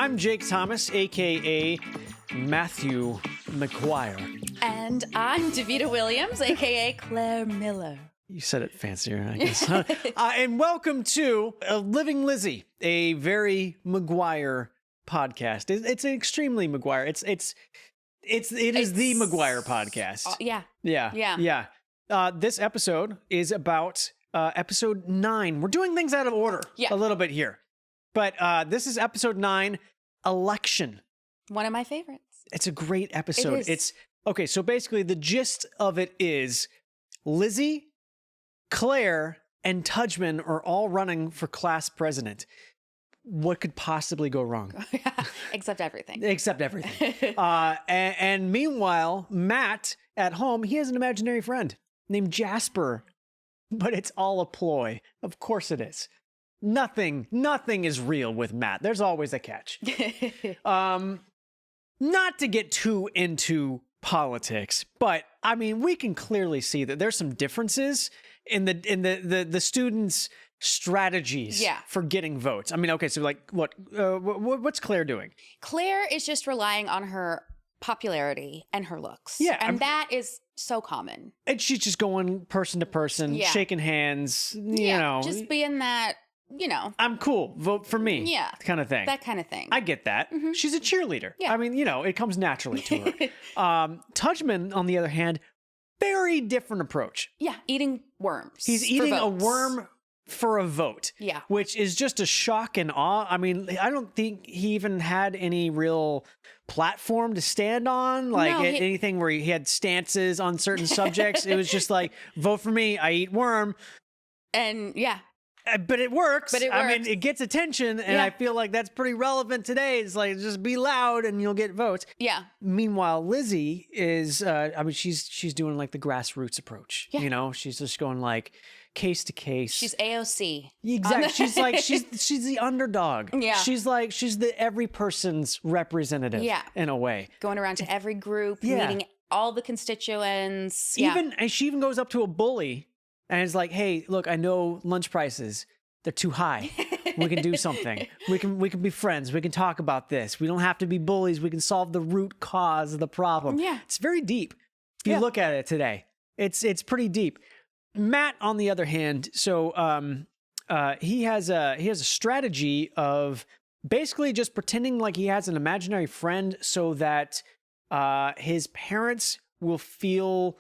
I'm Jake Thomas, a.k.a. Matthew McGuire. And I'm Davida Williams, a.k.a. Claire Miller. You said it fancier, I guess. And welcome to Living Lizzie, a very McGuire podcast. It's an extremely McGuire. It is the McGuire podcast. Yeah. This episode is about episode 9. We're doing things out of order a little bit here. But this is episode 9, Election. One of my favorites. It's a great episode. It is. Okay, so basically the gist of it is Lizzie, Claire, and Tudgman are all running for class president. What could possibly go wrong? Except everything. Except everything. And meanwhile, Matt at home, he has an imaginary friend named Jasper, but it's all a ploy. Of course it is. Nothing is real with Matt. There's always a catch. Not to get too into politics, but I mean, we can clearly see that there's some differences in the students' strategies for getting votes. I mean, okay, so like, what's Claire doing? Claire is just relying on her popularity and her looks. Yeah. And that is so common. And she's just going person to person, shaking hands, you know. Just being that, you know. I'm cool, vote for me. Yeah. Kind of thing. That kind of thing. I get that. Mm-hmm. She's a cheerleader. Yeah. I mean, you know, it comes naturally to her. Tudgman, on the other hand, very different approach. Yeah, eating worms. He's eating a worm for a vote. Yeah. Which is just a shock and awe. I mean, I don't think he even had any real platform to stand on, like anything where he had stances on certain subjects. It was just like, vote for me, I eat worm. And yeah. But it works. I mean, it gets attention, and I feel like that's pretty relevant today. It's like, just be loud and you'll get votes. Yeah. Meanwhile, Lizzie is, I mean, she's doing like the grassroots approach. Yeah. You know, she's just going like case to case. She's AOC. Exactly. She's like, she's the underdog. Yeah. She's the every person's representative. Yeah. In a way. Going around to every group, meeting all the constituents. And she even goes up to a bully. And it's like, hey, look, I know lunch prices, they're too high. We can do something. We can be friends. We can talk about this. We don't have to be bullies. We can solve the root cause of the problem. Yeah. It's very deep. If you look at it today, it's pretty deep. Matt, on the other hand, so he has a strategy of basically just pretending like he has an imaginary friend so that his parents will feel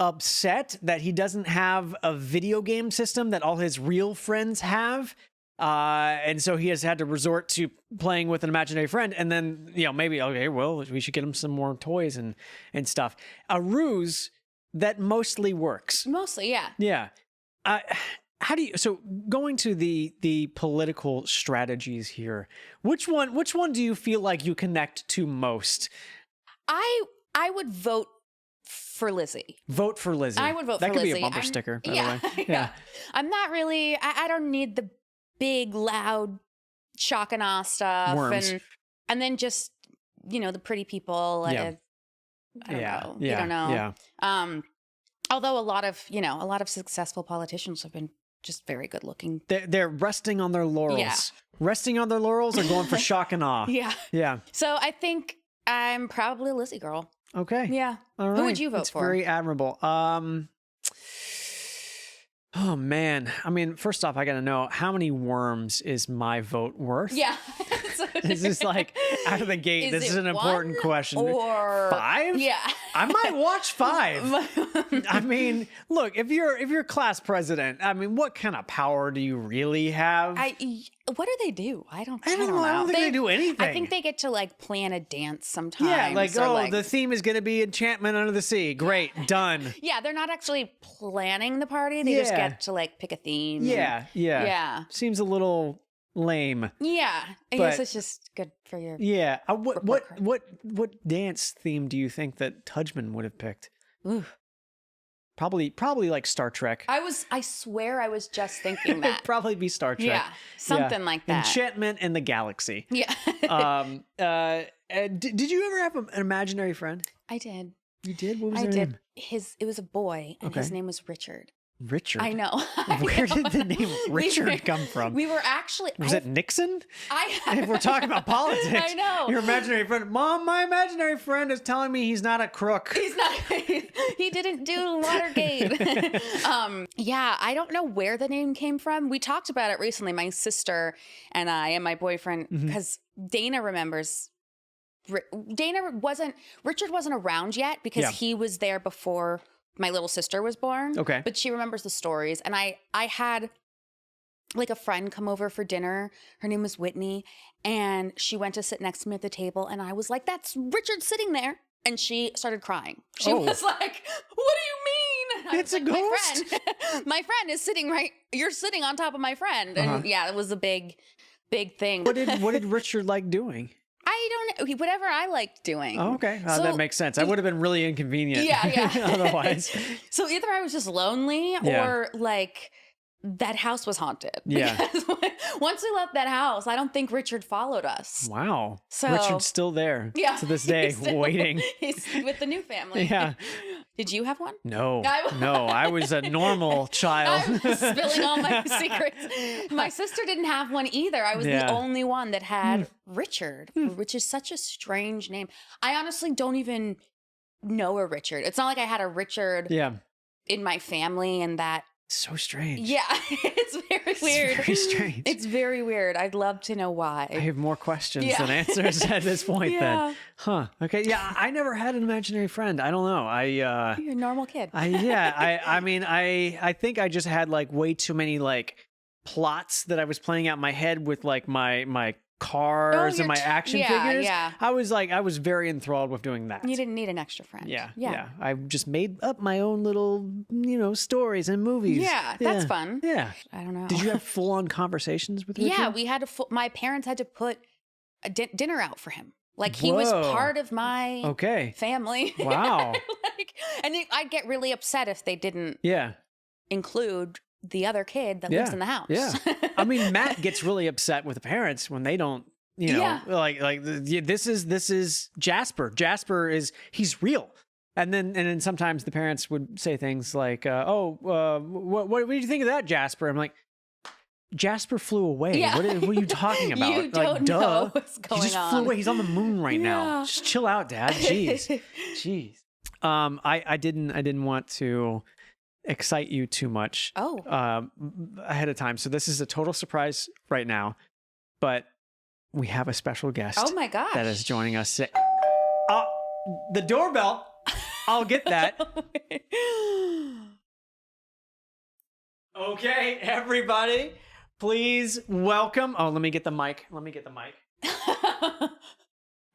upset that he doesn't have a video game system that all his real friends have. And so he has had to resort to playing with an imaginary friend. And then, you know, maybe, okay, well, we should get him some more toys and stuff. A ruse that mostly works. Mostly, yeah. Yeah. How do you, so going to the political strategies here, which one do you feel like you connect to most? I would vote for Lizzie. Vote for Lizzie. I would vote for Lizzie. That could be a bumper sticker, by the way. Yeah. I'm not really, I don't need the big, loud shock and awe stuff. Worms. And then just, you know, the pretty people. I don't know. You don't know. Yeah. Although a lot of successful politicians have been just very good looking. They're resting on their laurels. Yeah. Resting on their laurels or going for shock and awe. Yeah. Yeah. So I think I'm probably a Lizzie girl. Okay. Yeah. All right. Who would you vote for? It's very admirable. Oh man. I mean, first off, I got to know, how many worms is my vote worth? Yeah. Is this like out of the gate? This is an important question. Or 5? Yeah. I might watch 5. I mean, look, if you're class president, I mean, what kind of power do you really have? What do they do? I don't know. I don't think they do anything. I think they get to like plan a dance sometimes. Yeah, like, the theme is going to be Enchantment Under the Sea. Great, done. Yeah, they're not actually planning the party. They just get to like pick a theme. Yeah. Seems a little lame. Yeah, I guess it's just good for your. Yeah. What dance theme do you think that Tudgman would have picked? Ooh. Probably like Star Trek. I swear I was just thinking that. It'd probably be Star Trek. Yeah, something like that. Enchantment in the Galaxy. Yeah. Did you ever have an imaginary friend? I did. You did? What was their name? It was a boy, and his name was Richard. Richard. I know. Where did the name Richard come from? We were actually... Was it Nixon? If we're talking about politics. I know. Your imaginary friend. Mom, my imaginary friend is telling me he's not a crook. He's not. He didn't do Watergate. Yeah, I don't know where the name came from. We talked about it recently, my sister and I and my boyfriend, because Dana remembers... Richard wasn't around yet because he was there before my little sister was born. Okay. But she remembers the stories. And I had like a friend come over for dinner. Her name was Whitney. And she went to sit next to me at the table. And I was like, that's Richard sitting there. And she started crying. She was like, what do you mean? It's a ghost. My friend is sitting you're sitting on top of my friend. And yeah, it was a big thing. What did Richard like doing? I don't know. Whatever I liked doing. Oh, okay. So, that makes sense. I would have been really inconvenient. Yeah. Otherwise. So either I was just lonely or like that house was haunted. Yeah. Because once we left that house, I don't think Richard followed us. Wow. So Richard's still there to this day, waiting. He's with the new family. Yeah. Did you have one? No, I was a normal child. I'm spilling all my secrets. My sister didn't have one either. I was the only one that had Richard, which is such a strange name. I honestly don't even know a Richard. It's not like I had a Richard in my family and that. So strange. Yeah, it's very weird. Very strange. It's very weird. I'd love to know why. I have more questions than answers at this point then. Huh. Okay. Yeah, I never had an imaginary friend. I don't know. You're a normal kid. I mean, I think I just had like way too many like plots that I was playing out in my head with like my cars and my action figures. Yeah. I was very enthralled with doing that. You didn't need an extra friend. Yeah. I just made up my own little, stories and movies. Yeah, that's fun. Yeah. I don't know. Did you have full-on conversations with Richard? Yeah, we had my parents had to put a dinner out for him. Like he was part of my family. Wow. And I'd get really upset if they didn't include the other kid that lives in the house. Yeah. I mean, Matt gets really upset with the parents when they don't, like this is Jasper. He's real. And then sometimes the parents would say things like, what do you think of that, Jasper? I'm like, Jasper flew away. Yeah. What are you talking about? You don't know what's going on. He just flew away. He's on the moon right now. Just chill out, Dad. Jeez. I didn't want to excite you too much ahead of time. So this is a total surprise right now, but we have a special guest. Oh my gosh. That is joining us. The doorbell. I'll get that. Okay, everybody, please welcome. Oh, let me get the mic.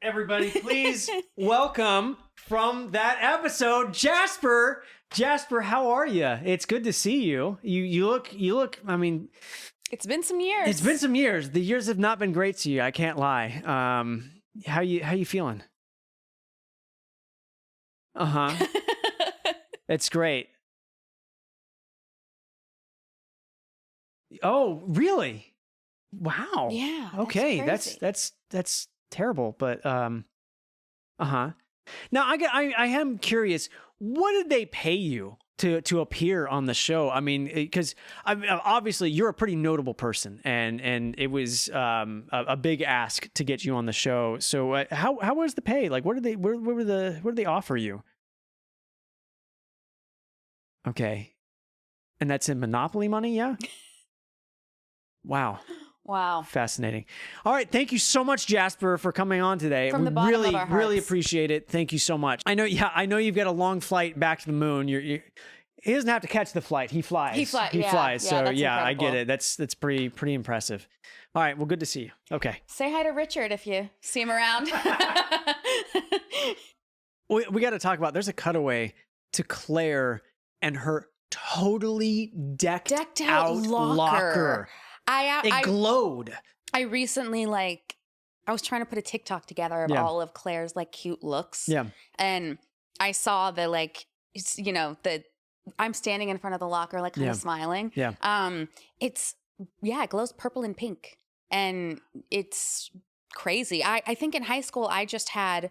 Everybody, please welcome from that episode, Jasper. Jasper, how are you? It's good to see you. You look, I mean, it's been some years. It's been some years. The years have not been great to you. I can't lie. How you feeling? It's great. Oh, really? Wow. Yeah. Okay. That's terrible, but Now I am curious, what did they pay you to appear on the show? I mean, because obviously you're a pretty notable person, and it was a big ask to get you on the show. So how was the pay? Like, what did they offer you? Okay, and that's in Monopoly money, yeah. Wow. Fascinating. All right. Thank you so much, Jasper, for coming on today. From the bottom of our hearts. Really appreciate it. Thank you so much. I know you've got a long flight back to the moon. He doesn't have to catch the flight. He flies. He flies. So that's yeah, incredible. I get it. That's pretty impressive. All right. Well, good to see you. Okay. Say hi to Richard if you see him around. We got to talk about, there's a cutaway to Claire and her totally decked out locker. It glowed. I recently, I was trying to put a TikTok together of all of Claire's cute looks. Yeah. And I saw I'm standing in front of the locker, kind of smiling. Yeah. It glows purple and pink. And it's crazy. I think in high school, I just had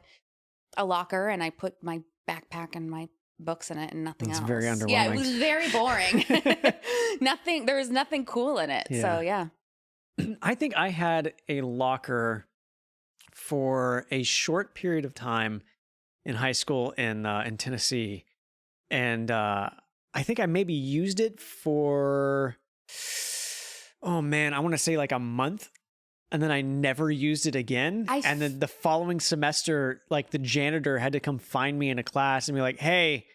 a locker and I put my backpack and my books in it and nothing It's else. very underwhelming. Yeah, it was very boring. There was nothing cool in it. Yeah. So yeah. I think I had a locker for a short period of time in high school in Tennessee, and I think I maybe used it for, oh man, I want to say like a month, and then I never used it again. And then the following semester, like the janitor had to come find me in a class and be like, "Hey,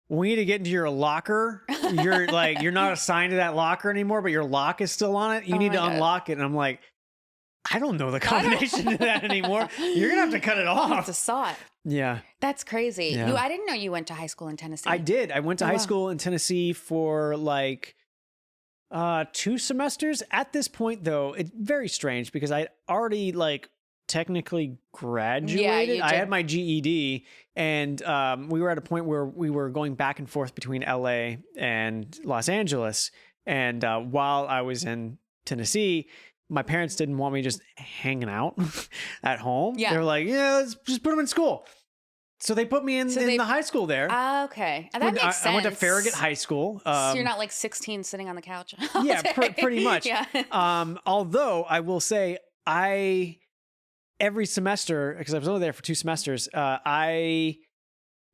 we need to get into your locker. You're not assigned to that locker anymore, but your lock is still on it. You need to unlock it." And I'm like, I don't know the combination to that anymore. You're going to have to cut it off. It's a saw it. Yeah. That's crazy. Yeah. I didn't know you went to high school in Tennessee. I did. I went to high school in Tennessee for like 2 semesters. At this point, though, it's very strange because I already like technically graduated. Yeah, I had my GED, and we were at a point where we were going back and forth between LA and Los Angeles. And while I was in Tennessee, my parents didn't want me just hanging out at home. Yeah. They were like, yeah, let's just put them in school. So they put me in the high school there. Okay. That makes sense. I went to Farragut High School. So you're not like 16 sitting on the couch. Yeah, pretty much. Yeah. Although I will say every semester, because I was only there for 2 semesters, I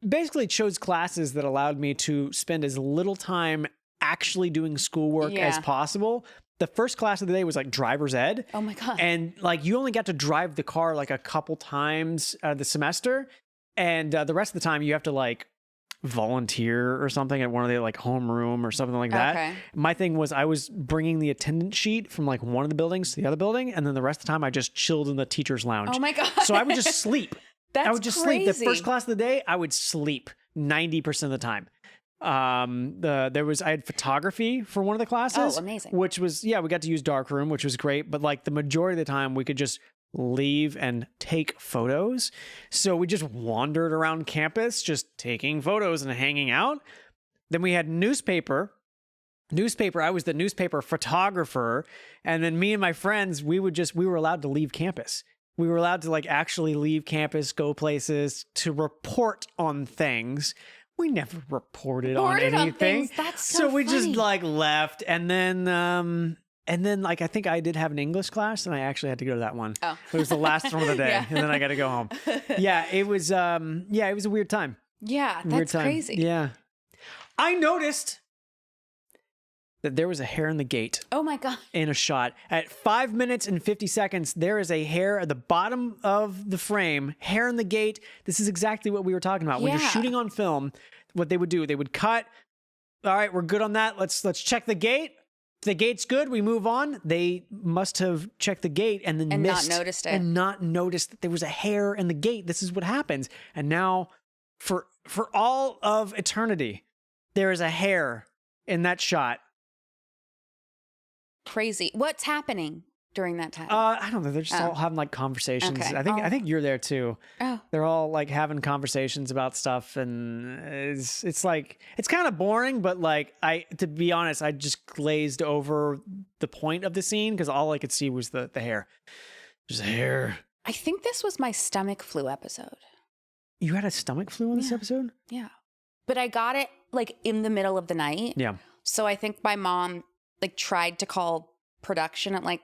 basically chose classes that allowed me to spend as little time actually doing schoolwork as possible. The first class of the day was like driver's ed. Oh my God. And like you only got to drive the car like a couple times the semester. And the rest of the time you have to like volunteer or something at one of the like homeroom or something like that. Okay. My thing was I was bringing the attendance sheet from like one of the buildings to the other building. And then the rest of the time I just chilled in the teacher's lounge. Oh my God. So I would just sleep. I would just crazy. sleep. The first class of the day, I would sleep 90% of the time. I had photography for one of the classes. Oh, amazing. Which was, we got to use darkroom, which was great. But like the majority of the time we could just leave and take photos. So we just wandered around campus, just taking photos and hanging out. Then we had newspaper. I was the newspaper photographer. And then me and my friends, we were allowed to leave campus. We were allowed to like actually leave campus, go places to report on things. We never reported on anything. That's so we funny. just like left. And then like, I think I did have an English class and I actually had to go to that one. Oh. It was the last one of the day. Yeah. And then I got to go home. Yeah. It was a weird time. Yeah. Weird That's time. crazy. Yeah. I noticed that there was a hair in the gate. Oh my God. In a shot. At 5 minutes and 50 seconds, there is a hair at the bottom of the frame, hair in the gate. This is exactly what we were talking about. When you're shooting on film, what they would do, they would cut. All right, we're good on that. Let's check the gate. If the gate's good, we move on. They must have checked the gate and then missed. Not noticed it. And not noticed that there was a hair in the gate. This is what happens. And now, for all of eternity, there is a hair in that shot. Crazy. What's happening during that time? I don't know. They're just all having like conversations. Okay. I think you're there too. Oh. They're all like having conversations about stuff, and it's like it's kind of boring. But like to be honest, I just glazed over the point of the scene because all I could see was the hair. There's hair. I think this was my stomach flu episode. You had a stomach flu in this episode? Yeah. But I got it like in the middle of the night. Yeah. So I think my mom like tried to call production. I'm like,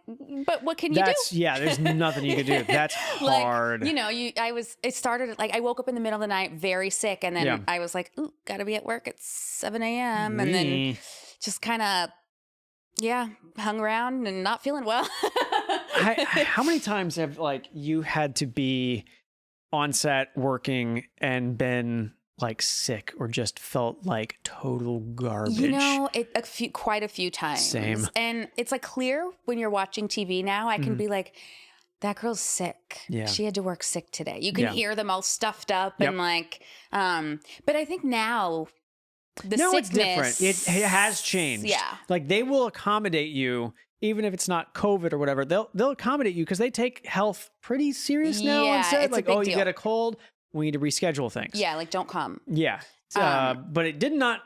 but what can you do? Yeah, there's nothing you can do. That's hard. Like, it started like I woke up in the middle of the night very sick. And then I was like, ooh, gotta be at work at 7 a.m. And then just kind of, hung around and not feeling well. How many times have like you had to be on set working and been like sick or just felt like total garbage? Quite a few times. Same. And it's like clear when you're watching TV now, I can be like, that girl's sick. Yeah. She had to work sick today. You can hear them all stuffed up and like, but I think now it's different. It has changed. Yeah. Like they will accommodate you even if it's not COVID or whatever. They'll accommodate you because they take health pretty serious now. Yeah, Instead, it's a like, big you deal. get a cold, we need to reschedule things. Yeah, like don't come. Yeah. But it did not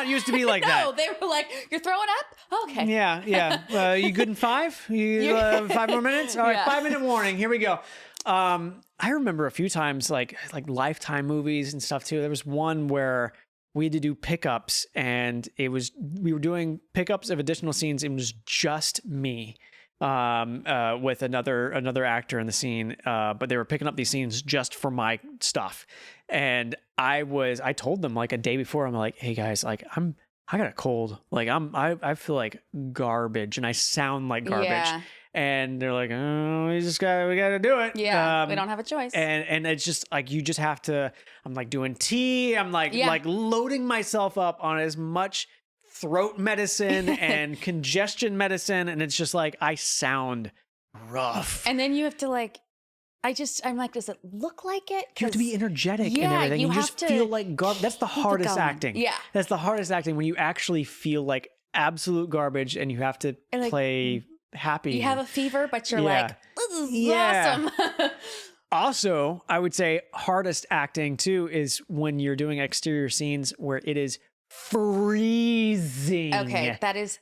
used to be like that. No, they were like, you're throwing up? Okay. Yeah. You good in 5? You 5 more minutes? All right, 5-minute warning. Here we go. I remember a few times, like Lifetime movies and stuff too. There was one where we had to do pickups, and we were doing pickups of additional scenes. It was just me, with another actor in the scene. But they were picking up these scenes just for my stuff. And I told them like a day before, I'm like, hey guys, like I got a cold. Like I feel like garbage and I sound like garbage. Yeah. And they're like, oh, we got to do it. Yeah. We don't have a choice. And it's just like, you just have to, I'm like doing tea. I'm like loading myself up on as much throat medicine and congestion medicine. And it's just like, I sound rough. And then you have to like, I'm like, does it look like it? You have to be energetic yeah, and everything. you You have just to feel like garbage. That's the hardest acting. Yeah. That's the hardest acting, when you actually feel like absolute garbage and you have to like, play happy. You have a fever, but you're like, this is awesome. Also, I would say hardest acting too is when you're doing exterior scenes where it is freezing. Okay, that is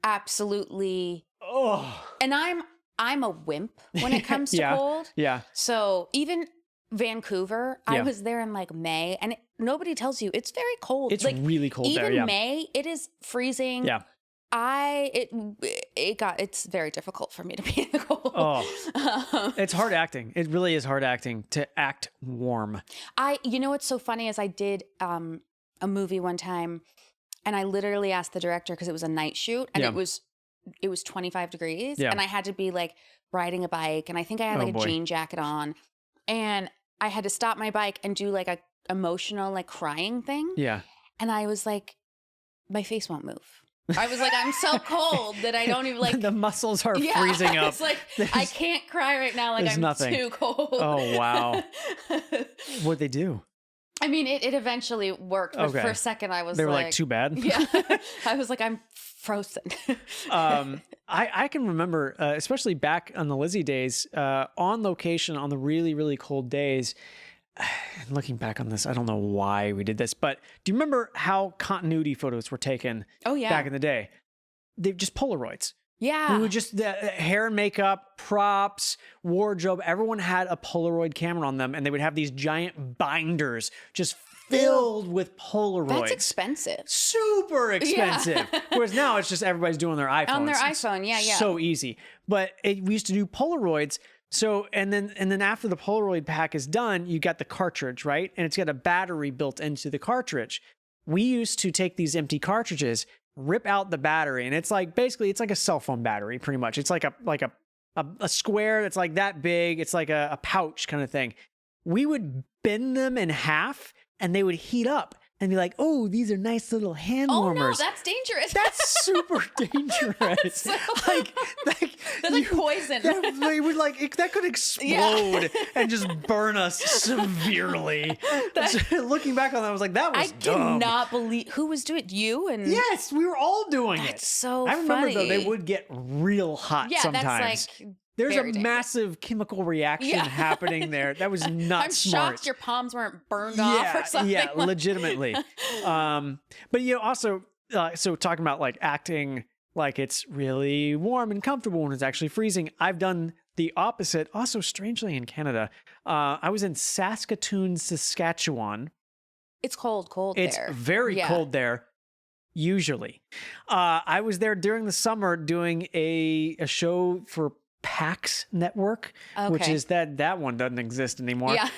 absolutely. Oh. And I'm a wimp when it comes to cold. Yeah. So even Vancouver, I was there in like May, and nobody tells you it's very cold. It's like, really cold there. Even May, it is freezing. Yeah. It's very difficult for me to be in the cold. Oh, it's hard acting. It really is hard acting to act warm. You know what's so funny is I did a movie one time, and I literally asked the director, because it was a night shoot, and it was 25 degrees, and I had to be like riding a bike, and I think I had like a jean jacket on, and I had to stop my bike and do like a emotional like crying thing. Yeah, and I was like, my face won't move. I was like, I'm so cold that I don't even like. The muscles are freezing up. It's like, I can't cry right now. Like, I'm nothing. too cold. Oh, wow. What'd they do? I mean, it eventually worked. But for a second, I was They were like, too bad? Yeah. I was like, I'm frozen. I can remember, especially back on the Lizzie days, on location on the really, really cold days. Looking back on this, I don't know why we did this, but do you remember how continuity photos were taken back in the day? They're just Polaroids. Yeah. We would just, hair and makeup, props, wardrobe, everyone had a Polaroid camera on them, and they would have these giant binders just filled with Polaroids. That's expensive. Super expensive. Yeah. Whereas now it's just everybody's doing their iPhones. On their iPhone, yeah. So easy. But we used to do Polaroids. So, and then after the Polaroid pack is done, you got the cartridge, right? And it's got a battery built into the cartridge. We used to take these empty cartridges, rip out the battery, and it's like, basically it's like a cell phone battery, pretty much. It's like a square that's like that big. It's like a pouch kind of thing. We would bend them in half, and they would heat up and be like, oh, these are nice little hand warmers. Oh no, that's dangerous. That's super dangerous. So, like that's like poison. They would that could explode and just burn us severely. Looking back on that, I was like, that was dumb. I cannot believe who was doing it. You and yes, we were all doing it. So I remember funny. though, they would get real hot sometimes. That's like there's a dangerous. Massive chemical reaction happening there. That was not I'm smart. shocked your palms weren't burned off or something. Yeah, legitimately. But also, so talking about like acting like it's really warm and comfortable when it's actually freezing. I've done the opposite. Also, strangely, in Canada, I was in Saskatoon, Saskatchewan. It's cold there. It's very cold there. Usually, I was there during the summer doing a show for PAX Network, which is that one doesn't exist anymore. Yeah.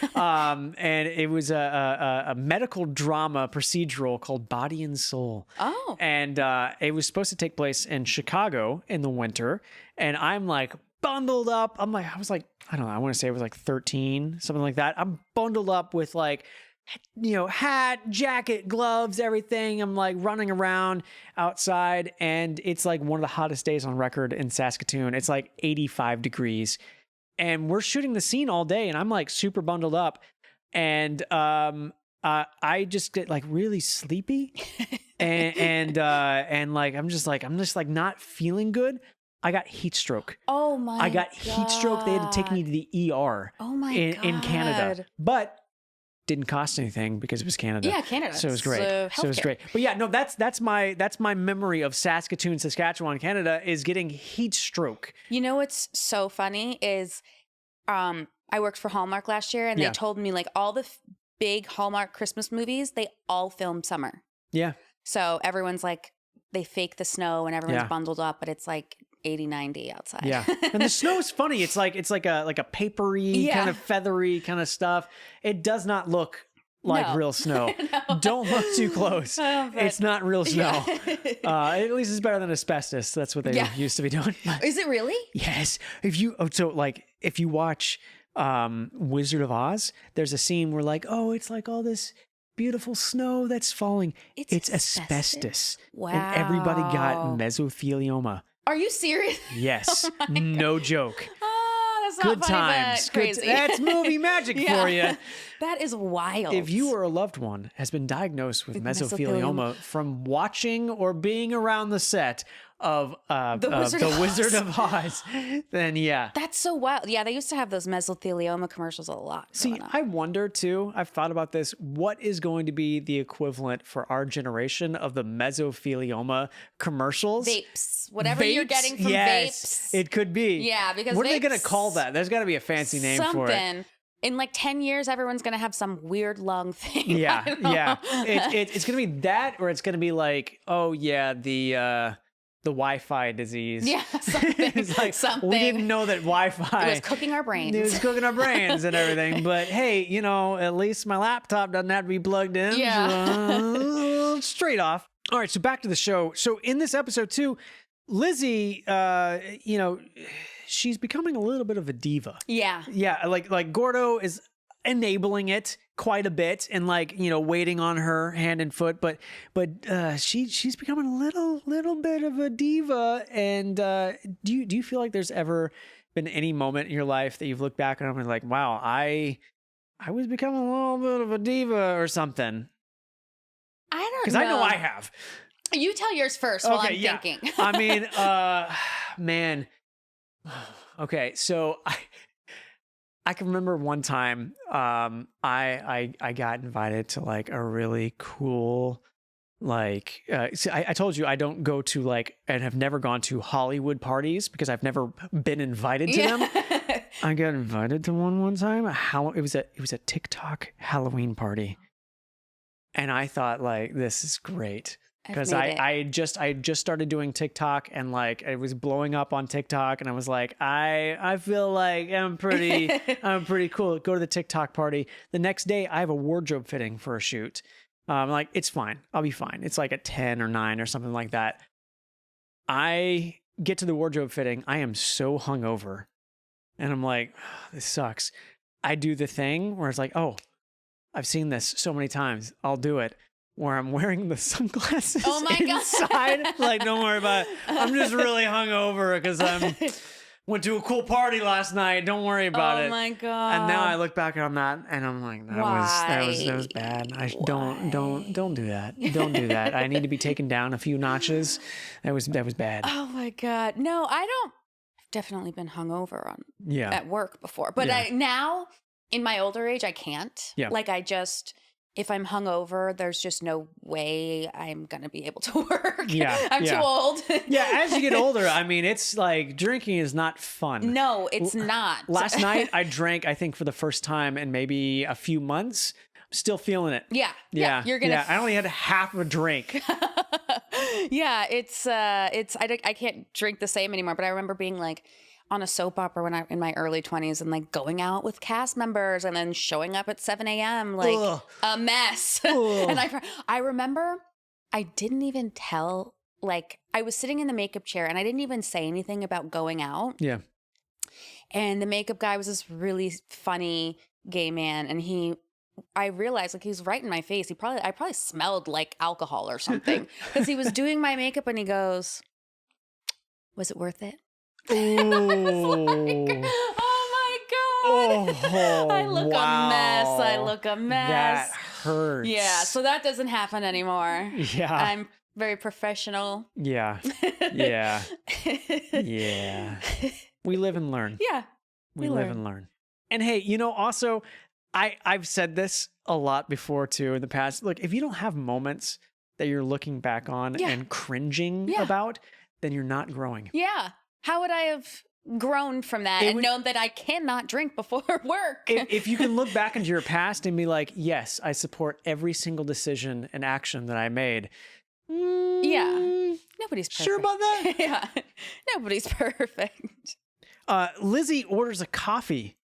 And it was a medical drama procedural called Body and Soul. Oh. And it was supposed to take place in Chicago in the winter. And I'm like bundled up. I was like, I don't know, I want to say it was like 13, something like that. I'm bundled up with like, hat, jacket, gloves, everything. I'm like running around outside, and it's like one of the hottest days on record in Saskatoon. It's like 85 degrees, and we're shooting the scene all day, and I'm like super bundled up, and I just get like really sleepy, and like I'm just like not feeling good. I got heat stroke. Oh my! I got heat stroke. They had to take me to the ER. Oh my God. In Canada, but didn't cost anything because it was Canada. Yeah, Canada. So it was great. So it was great. But yeah, no, that's my memory of Saskatoon, Saskatchewan, Canada, is getting heat stroke. You know what's so funny is I worked for Hallmark last year, and they told me like all the big Hallmark Christmas movies, they all film summer. Yeah. So everyone's like, they fake the snow and everyone's bundled up, but it's like 80, 90 outside. Yeah. And the snow is funny. It's like a papery kind of feathery kind of stuff. It does not look like real snow. Don't look too close. It's not real snow. At least it's better than asbestos. That's what they used to be doing. Is it really? Yes. If you watch Wizard of Oz, there's a scene where like, oh, it's like all this beautiful snow that's falling. It's asbestos. Wow. And everybody got mesothelioma. Are you serious? Yes. No joke. That's not Good funny, times. but crazy. That's movie magic for you. That is wild. If you or a loved one has been diagnosed with mesothelioma from watching or being around the set of the Wizard of Oz, then That's so wild. Yeah, they used to have those mesothelioma commercials a lot. See, I wonder too, I've thought about this, what is going to be the equivalent for our generation of the mesothelioma commercials? Vapes. Whatever you're getting from vapes. It could be. Yeah, because what are they going to call that? There's got to be a fancy name for it. In like 10 years, everyone's going to have some weird lung thing. Yeah, yeah. It's going to be that, or it's going to be like, oh yeah, the Wi-Fi disease. Yeah, something. It's like, something. we didn't know that Wi-Fi. It was cooking our brains. It was cooking our brains and everything. But hey, at least my laptop doesn't have to be plugged in. Yeah. So, straight off. All right, so back to the show. So in this episode too, Lizzie, she's becoming a little bit of a diva. Yeah. Yeah, like Gordo is enabling it quite a bit and waiting on her hand and foot, but she's becoming a little bit of a diva. And do you feel like there's ever been any moment in your life that you've looked back on and been like, wow, I was becoming a little bit of a diva or something? I don't know. Because I know I have. You tell yours first while I'm thinking. I mean, man. Okay, so I can remember one time I got invited to like a really cool see, I told you I don't go to and have never gone to Hollywood parties because I've never been invited to them. I got invited to one time. It was a TikTok Halloween party. And I thought this is great. Because I just started doing TikTok and it was blowing up on TikTok and I was like, I feel like I'm pretty cool. Go to the TikTok party. The next day I have a wardrobe fitting for a shoot. It's fine. I'll be fine. It's like a 10 or 9 or something like that. I get to the wardrobe fitting. I am so hungover and I'm like, oh, this sucks. I do the thing where it's like, oh, I've seen this so many times. I'll do it. Where I'm wearing the sunglasses inside. Don't worry about it. I'm just really hungover because went to a cool party last night. Don't worry about it. Oh my God. And now I look back on that and I'm like, that was bad. Don't do that. Don't do that. I need to be taken down a few notches. That was bad. Oh my God. No, I don't. I've definitely been hungover at work before. But now in my older age, I can't. Yeah. If I'm hungover, there's just no way I'm going to be able to work. Yeah. I'm too old. Yeah. As you get older, I mean, it's drinking is not fun. No, it's not. Last night I drank, I think for the first time in maybe a few months. Still feeling it. Yeah. You're going to. I only had half a drink. Yeah. I can't drink the same anymore, but I remember being on a soap opera when in my early 20s and going out with cast members and then showing up at 7 a.m. A mess. And I remember I didn't even tell, I was sitting in the makeup chair and I didn't even say anything about going out. Yeah. And the makeup guy was this really funny gay man and I realized he was right in my face. I probably smelled like alcohol or something because he was doing my makeup and he goes, "Was it worth it?" Ooh. Oh my God. I look a mess. That hurts. Yeah. So that doesn't happen anymore. Yeah. I'm very professional. Yeah. Yeah. Yeah. We live and learn. Yeah. We live and learn. And hey, also, I've said this a lot before too in the past. Look, if you don't have moments that you're looking back on and cringing about, then you're not growing. Yeah. How would I have grown from that and known that I cannot drink before work. If you can look back into your past and be like, yes, I support every single decision and action that I made. Yeah. Nobody's perfect. Sure about that? Yeah. Nobody's perfect. Lizzie orders a coffee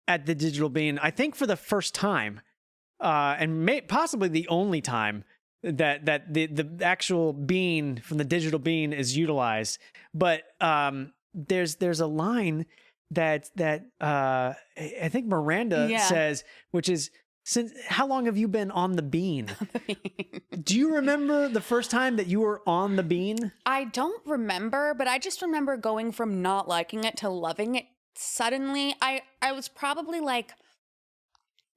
at the Digital Bean, I think for the first time, and possibly the only time that the actual bean from the Digital Bean is utilized. But there's a line that I think Miranda says, which is, how long have you been on the bean? Do you remember the first time that you were on the bean? I don't remember, but I just remember going from not liking it to loving it suddenly. I was probably like,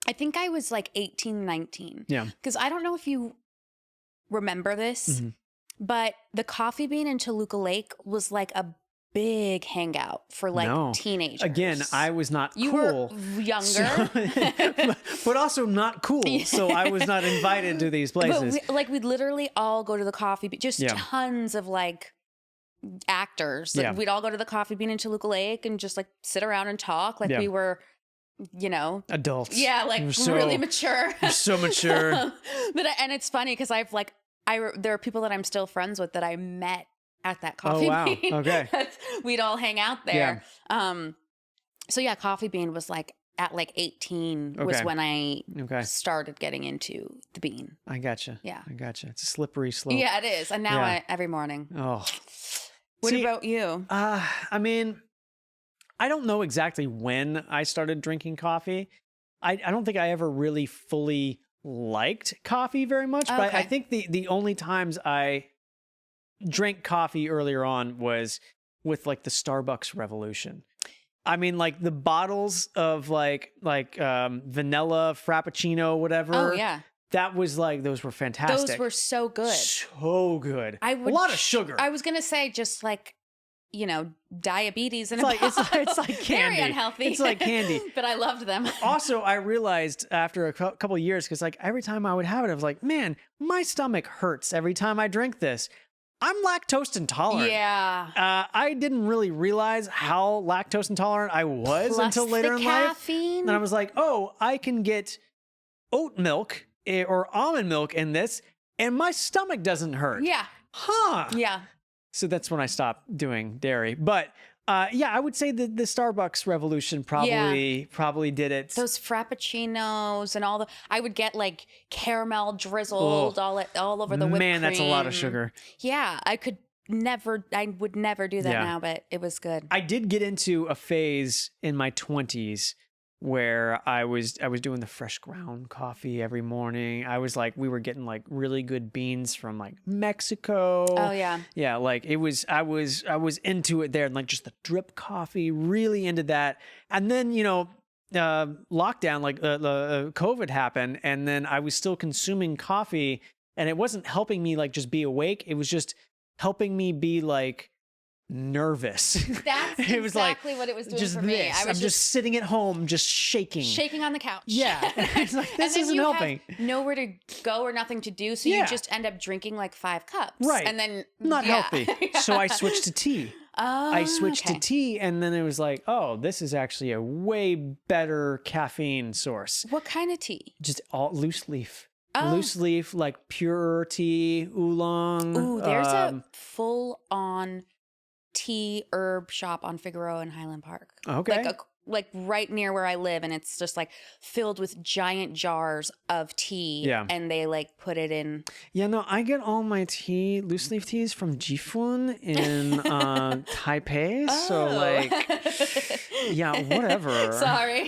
I think I was like 18, 19. Yeah. Because I don't know if you remember this, but the Coffee Bean in Toluca Lake was like a big hangout for like teenagers. Again, I was not you cool. were younger. But also not cool. So I was not invited to these places. But we'd literally all go to the Coffee Bean, just tons of like actors. Like, we'd all go to the Coffee Bean in Toluca Lake and just like sit around and talk like we were, you know, adults. Yeah, like really mature. So mature. And it's funny because there are people that I'm still friends with that I met at that Coffee Bean. Okay. We'd all hang out there. So yeah, Coffee Bean was like at like 18 was when I started getting into the bean. I gotcha. Yeah. I gotcha. It's a slippery slope. Yeah, it is. And now every morning. Oh. What about you? I mean, I don't know exactly when I started drinking coffee. I don't think I ever really fully liked coffee very much, but I think the only times I drank coffee earlier on was with like the Starbucks revolution. I mean, like the bottles of like vanilla frappuccino, whatever. Oh yeah. That was like, those were fantastic. Those were so good. So good. A lot of sugar. I was going to say just like, you know, diabetes and it's like candy. Very unhealthy. It's like candy. But I loved them. Also, I realized after a couple of years, because like every time I would have it, I was like, man, my stomach hurts every time I drink this. I'm lactose intolerant. Yeah. I didn't really realize how lactose intolerant I was Plus until later in caffeine. life. And I was like, oh, I can get oat milk or almond milk in this, and my stomach doesn't hurt. Yeah. Huh. Yeah. So that's when I stopped doing dairy. But yeah, I would say the Starbucks revolution probably did it. Those frappuccinos and I would get like caramel drizzled all over the whipped cream. Man, that's a lot of sugar. Yeah, I would never do that now, but it was good. I did get into a phase in my 20s where I was doing the fresh ground coffee every morning. I was like, we were getting like really good beans from like Mexico. Oh yeah. Yeah, like I was into it there, and like just the drip coffee, really into that. And then, you know, lockdown, like COVID happened, and then I was still consuming coffee, and it wasn't helping me like just be awake. It was just helping me be like nervous. That's it was exactly like, what it was doing just for me. I'm just sitting at home, just shaking on the couch. Yeah. It's like, this isn't helping. Have nowhere to go or nothing to do, so you just end up drinking like 5 cups. Right. And then not healthy. So I switched to tea. Oh, I switched to tea, and then it was like, oh, this is actually a way better caffeine source. What kind of tea? Just all loose leaf. Loose leaf, like pure tea, oolong. Ooh, there's a full-on tea herb shop on Figueroa in Highland Park. Okay. Like right near where I live, and it's just like filled with giant jars of tea. Yeah. And they like put it in. Yeah, no, I get all my tea, loose leaf teas from Jifun in Taipei. Oh. So like, yeah, whatever. Sorry.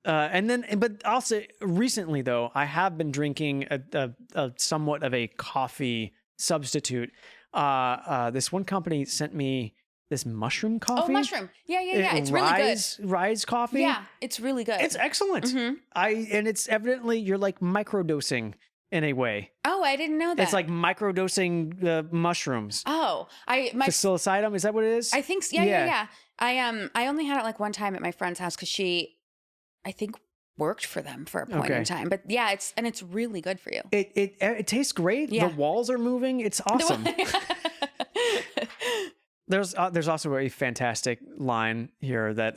And then, but also recently though, I have been drinking a somewhat of a coffee substitute. This one company sent me this mushroom coffee. Oh, mushroom. Yeah. It's really good. Rise coffee. Yeah, it's really good. It's excellent. Mm-hmm. And it's evidently, you're like microdosing in a way. Oh, I didn't know that. It's like microdosing mushrooms. Oh, psilocybin, is that what it is? I think so. Yeah. I only had it like one time at my friend's house because she, I think, worked for them for a point in time. But yeah, it's really good for you. It tastes great. Yeah. The walls are moving. It's awesome. There's also a fantastic line here that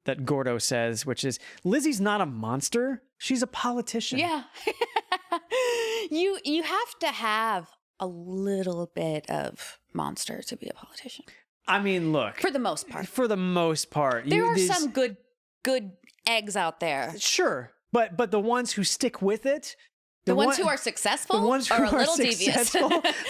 that Gordo says, which is, Lizzie's not a monster. She's a politician. Yeah. You have to have a little bit of monster to be a politician. I mean, look. For the most part. For the most part. There are some good eggs out there. Sure. But the ones who stick with it, the ones who are successful, the ones who are a little devious.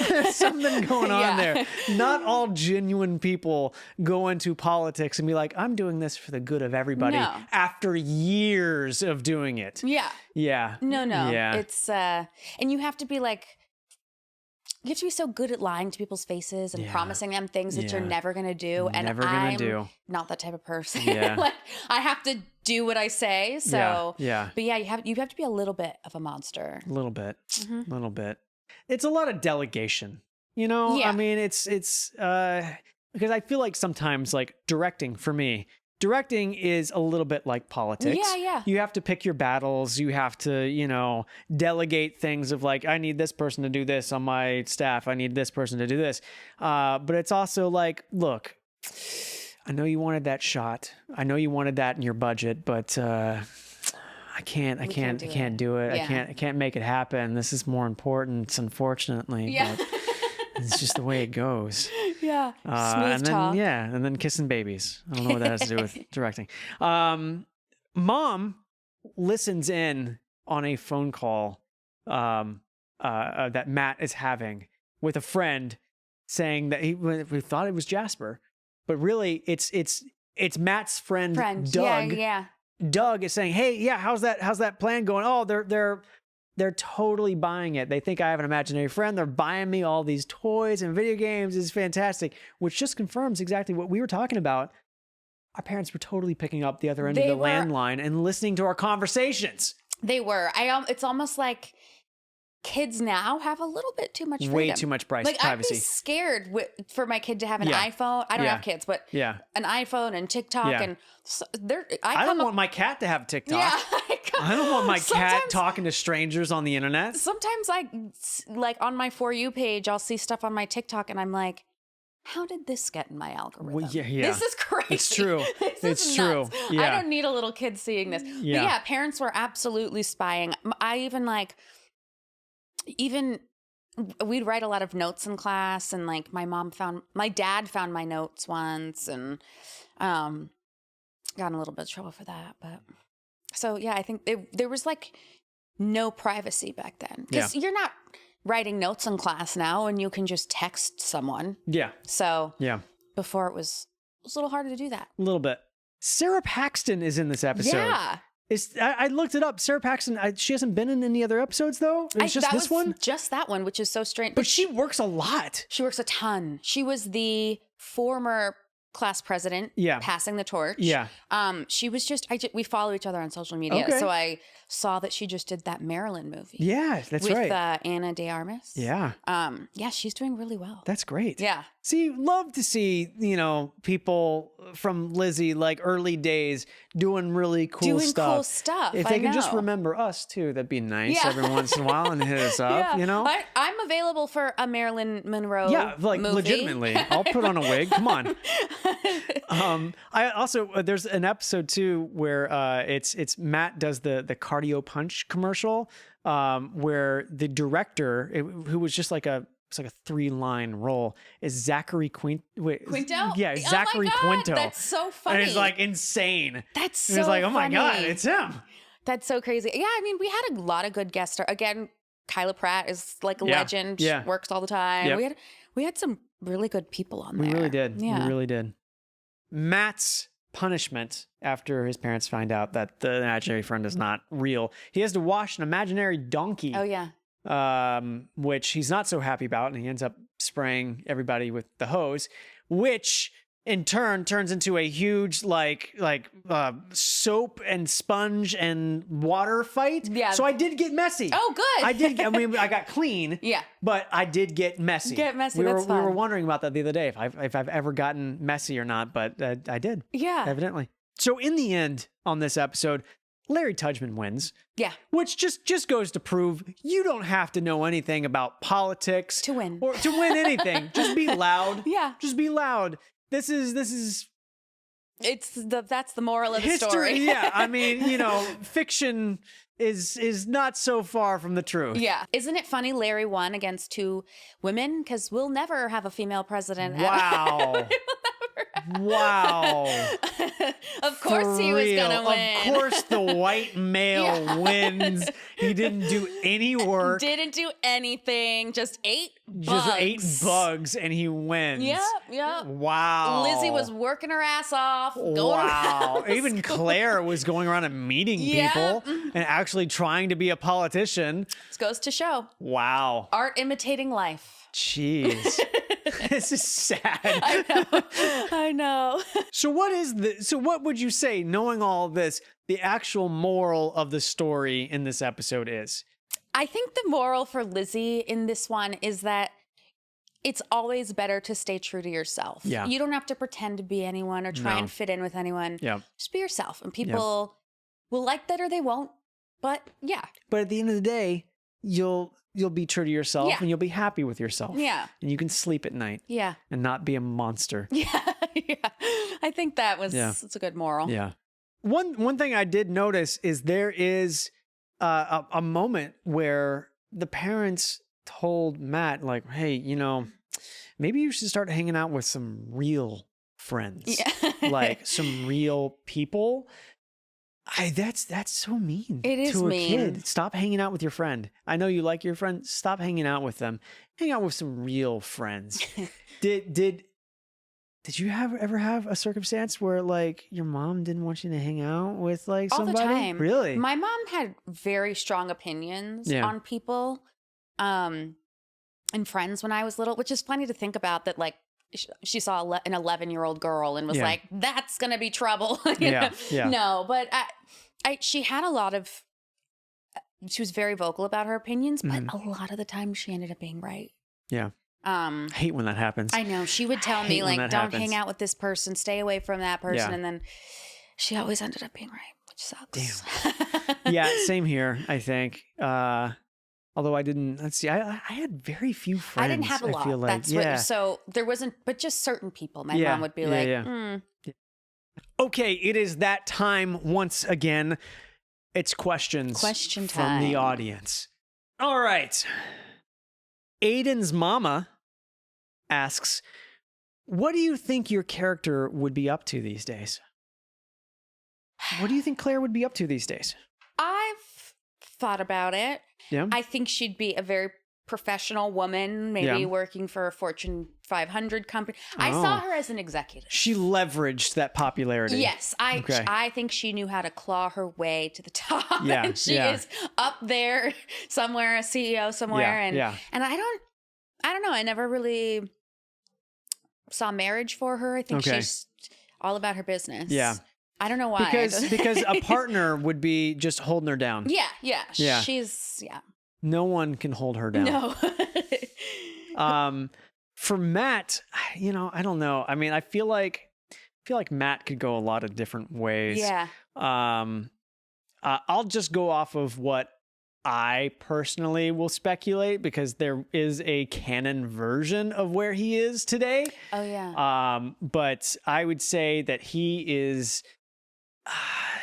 There's something going on there. Not all genuine people go into politics and be like, I'm doing this for the good of everybody after years of doing it. Yeah. Yeah. No. Yeah. It's and you have to be like, you have to be so good at lying to people's faces and promising them things that you're never going to do. And I'm not that type of person. Yeah. Like, I have to do what I say. So, yeah. But yeah, you have to be a little bit of a monster. A little bit. It's a lot of delegation, you know? Yeah. I mean, it's because I feel like sometimes, like, directing for me, directing is a little bit like politics. Yeah. You have to pick your battles. You have to, you know, delegate things of like, I need this person to do this on my staff. I need this person to do this. But it's also like, look, I know you wanted that shot. I know you wanted that in your budget, but I can't do it. Yeah. I can't make it happen. This is more important, unfortunately. Yeah. But it's just the way it goes. Yeah. And then, talk. and then kissing babies. I don't know what that has to do with directing. Mom listens in on a phone call that Matt is having with a friend, saying that we thought it was Jasper, but really it's Matt's friend Doug. Yeah. Doug is saying, "Hey, yeah, how's that plan going? Oh, they're totally buying it. They think I have an imaginary friend. They're buying me all these toys and video games. It's fantastic," which just confirms exactly what we were talking about. Our parents were totally picking up the other end of the landline and listening to our conversations. They were. It's almost like kids now have a little bit too much freedom. Way too much privacy. I'd be scared for my kid to have an iPhone. I don't have kids, but an iPhone and TikTok and I don't want my cat to have TikTok. Yeah, I don't want my cat talking to strangers on the internet. Sometimes like on my For You page, I'll see stuff on my TikTok and I'm like, how did this get in my algorithm? Well, yeah. This is crazy. It's true. It's true. Yeah. I don't need a little kid seeing this. Yeah. But yeah, parents were absolutely spying. I even we'd write a lot of notes in class, and like my dad found my notes once, and got in a little bit of trouble for that. But so yeah, I think there was like no privacy back then, because you're not writing notes in class now, and you can just text someone. Yeah. So before it was a little harder to do that. A little bit. Sarah Paxton is in this episode. Yeah. I looked it up. Sarah Paxton, she hasn't been in any other episodes, though? It's just this one? Just that one, which is so strange. But she works a lot. She works a ton. She was the former class president, passing the torch. Yeah. She was we follow each other on social media. Okay. So I saw that she just did that Marilyn movie. Yeah, that's right. With Anna de Armas. Yeah. Yeah, she's doing really well. That's great. Yeah. See, love to see, people from Lizzie, like early days, doing really cool stuff. If they could just remember us too, that'd be nice every once in a while and hit us up, I'm available for a Marilyn Monroe movie. Legitimately. I'll put on a wig. Come on. I also, there's an episode too where it's Matt does the cardio punch commercial, where the director, who was just like it's like a 3-line role, is Zachary Quinto? Yeah, Zachary Quinto. That's so funny. And it's like insane. That's so funny. It's like, oh my funny. God, it's him. That's so crazy. Yeah, I mean, we had a lot of good guest stars. Again, Kyla Pratt is like a legend. Yeah. Works all the time. Yep. We had some really good people on there. We really did. Yeah. We really did. Matt's punishment after his parents find out that the imaginary friend is not real, he has to wash an imaginary donkey. Oh, yeah. Which he's not so happy about, and he ends up spraying everybody with the hose, which in turn turns into a huge soap and sponge and water fight. Yeah. So I did get messy. Oh, good. I got clean. Yeah. But I did get messy. We were wondering about that the other day, if I've ever gotten messy or not, but I did. Yeah. Evidently. So in the end on this episode, Larry Tudgman wins. Yeah. Which just goes to prove you don't have to know anything about politics To win. or to win anything. Just be loud. Yeah. Just be loud. This is That's the moral of the history. story. Yeah. I mean, fiction is not so far from the truth. Yeah. Isn't it funny Larry won against 2 women? Because we'll never have a female president. Wow. Wow. Of course For he was real. going to win. Of course the white male wins. He didn't do any work. Didn't do anything. Just ate bugs. Just ate bugs and he wins. Yep. Wow. Lizzie was working her ass off. Wow. Even Claire was going around and meeting people and actually trying to be a politician. This goes to show. Wow. Art imitating life. Jeez. This is sad. I know. So what would you say, knowing all this, the actual moral of the story in this episode is? I think the moral for Lizzie in this one is that it's always better to stay true to yourself. Yeah. You don't have to pretend to be anyone or try and fit in with anyone. Yeah. Just be yourself. And people will like that or they won't. But yeah. But at the end of the day, you'll be true to yourself and you'll be happy with yourself. Yeah. And you can sleep at night. Yeah. And not be a monster. Yeah. I think that was it's a good moral. Yeah. One thing I did notice is there is a moment where the parents told Matt, like, hey, maybe you should start hanging out with some real friends. Yeah. Like some real people. That's so mean. It is to a mean. kid. Stop hanging out with your friend. I know you like your friend. Stop hanging out with them. Hang out with some real friends. Did you ever have a circumstance where like your mom didn't want you to hang out with like All somebody? the time. Really? My mom had very strong opinions on people and friends when I was little, which is funny to think about that like she saw an 11-year-old girl and was like, that's going to be trouble. you know? No, but she had a lot of, she was very vocal about her opinions, but a lot of the time she ended up being right. Yeah. I hate when that happens. I know. She would tell me like, don't hang out with this person, stay away from that person. And then she always ended up being right, which sucks. Damn. Yeah, same here, I think. Although I didn't, let's see, I had very few friends. I didn't have a lot. I feel like. That's what, so there wasn't, but just certain people. My mom would be like, Okay, it is that time once again. It's questions from the audience. All right. Aiden's mama asks, what do you think your character would be up to these days? What do you think Claire would be up to these days? I've thought about it. Yeah. I think she'd be a very professional woman, maybe working for a Fortune 500 company. I saw her as an executive. She leveraged that popularity. Yes. I think she knew how to claw her way to the top. Yeah. And she is up there somewhere, a CEO somewhere. And I don't know. I never really saw marriage for her. I think she's all about her business. Yeah. I don't know why. Because a partner would be just holding her down. Yeah. She's no one can hold her down. No. For Matt, I don't know. I mean, I feel like Matt could go a lot of different ways. Yeah. I'll just go off of what I personally will speculate because there is a canon version of where he is today. Oh yeah. But I would say that he is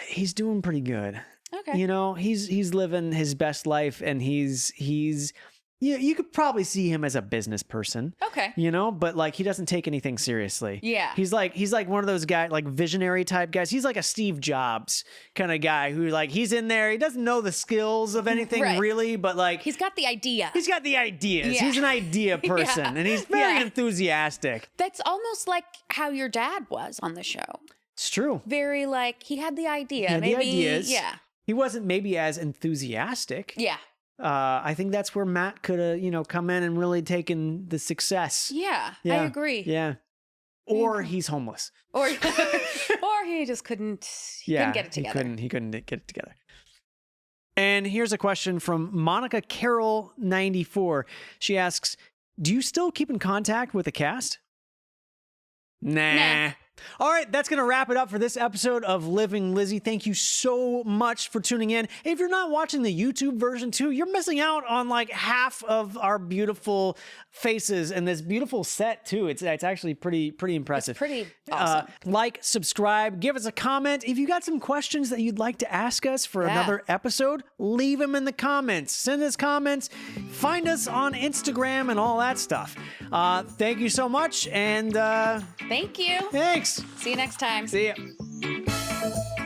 he's doing pretty good. Okay. He's living his best life and he's you could probably see him as a business person. Okay. But like he doesn't take anything seriously. Yeah. He's like one of those guys, like visionary type guys. He's like a Steve Jobs kind of guy who like he's in there. He doesn't know the skills of anything really, but like he's got the idea. He's got the ideas. Yeah. He's an idea person and he's very enthusiastic. That's almost like how your dad was on the show. It's true. Very like he had the idea. Maybe the ideas. Yeah. He wasn't maybe as enthusiastic. Yeah. I think that's where Matt could have, come in and really taken the success. Yeah, I agree. Yeah. Or he's homeless. Or he just couldn't get it together. He couldn't get it together. And here's a question from Monica Carroll 94. She asks, do you still keep in contact with the cast? Nah. All right, that's going to wrap it up for this episode of Living Lizzie. Thank you so much for tuning in. If you're not watching the YouTube version too, you're missing out on like half of our beautiful faces and this beautiful set too. It's actually pretty impressive. It's pretty awesome. Like, subscribe, give us a comment. If you got some questions that you'd like to ask us for another episode, leave them in the comments. Send us comments. Find us on Instagram and all that stuff. Thank you so much, and Thank you. thanks. See you next time. See ya.